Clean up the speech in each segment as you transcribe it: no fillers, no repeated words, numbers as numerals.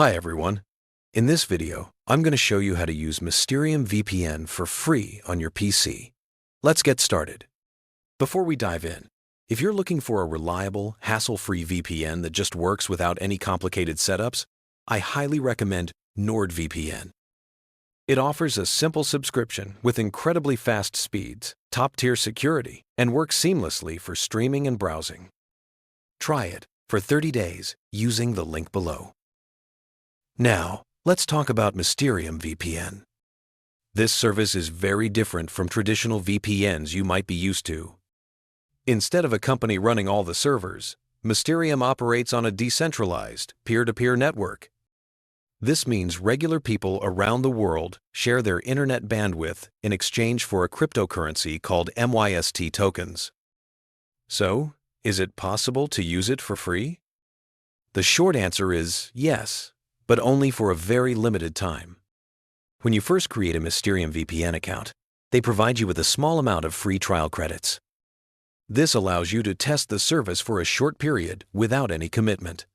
Hi everyone. In this video, I'm going to show you how to use Mysterium VPN for free on your PC. Let's get started. Before we dive in, if you're looking for a reliable, hassle-free VPN that just works without any complicated setups, I highly recommend NordVPN. It offers a simple subscription with incredibly fast speeds, top-tier security, and works seamlessly for streaming and browsing. Try it for 30 days using the link below. Now, let's talk about Mysterium VPN. This service is very different from traditional VPNs you might be used to. Instead of a company running all the servers, Mysterium operates on a decentralized, peer-to-peer network. This means regular people around the world share their internet bandwidth in exchange for a cryptocurrency called MYST tokens. So, is it possible to use it for free? The short answer is yes, but only for a very limited time. When you first create a Mysterium VPN account, they provide you with a small amount of free trial credits. This allows you to test the service for a short period without any commitment.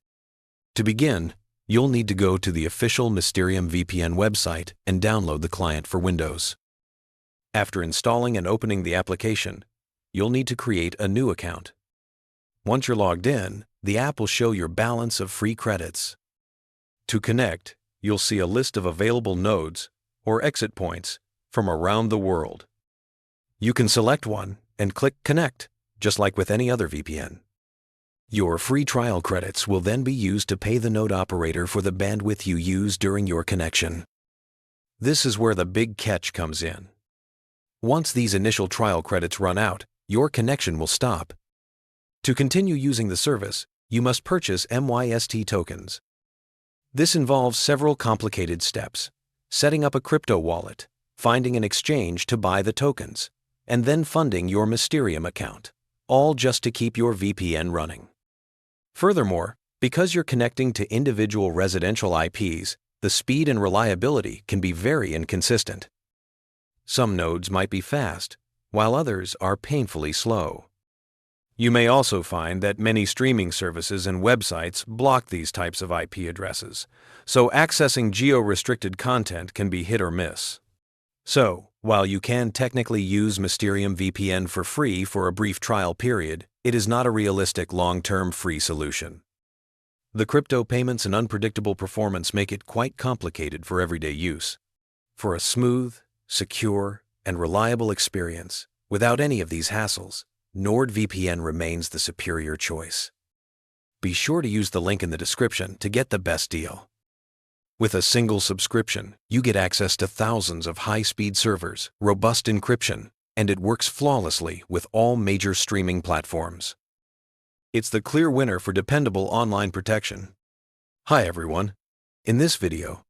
To begin, you'll need to go to the official Mysterium VPN website and download the client for Windows. After installing and opening the application, you'll need to create a new account. Once you're logged in, the app will show your balance of free credits. To connect, you'll see a list of available nodes or exit points from around the world. You can select one and click Connect, just like with any other VPN. Your free trial credits will then be used to pay the node operator for the bandwidth you use during your connection. This is where the big catch comes in. Once these initial trial credits run out, your connection will stop. To continue using the service, you must purchase MYST tokens. This involves several complicated steps: setting up a crypto wallet, finding an exchange to buy the tokens, and then funding your Mysterium account, all just to keep your VPN running. Furthermore, because you're connecting to individual residential IPs, the speed and reliability can be very inconsistent. Some nodes might be fast, while others are painfully slow. You may also find that many streaming services and websites block these types of IP addresses, so accessing geo-restricted content can be hit or miss. So, while you can technically use Mysterium VPN for free for a brief trial period, it is not a realistic long-term free solution. The crypto payments and unpredictable performance make it quite complicated for everyday use. For a smooth, secure, and reliable experience, without any of these hassles, NordVPN remains the superior choice. Be sure to use the link in the description to get the best deal. With a single subscription, you get access to thousands of high-speed servers, robust encryption, and it works flawlessly with all major streaming platforms. It's the clear winner for dependable online protection. Hi everyone. In this video,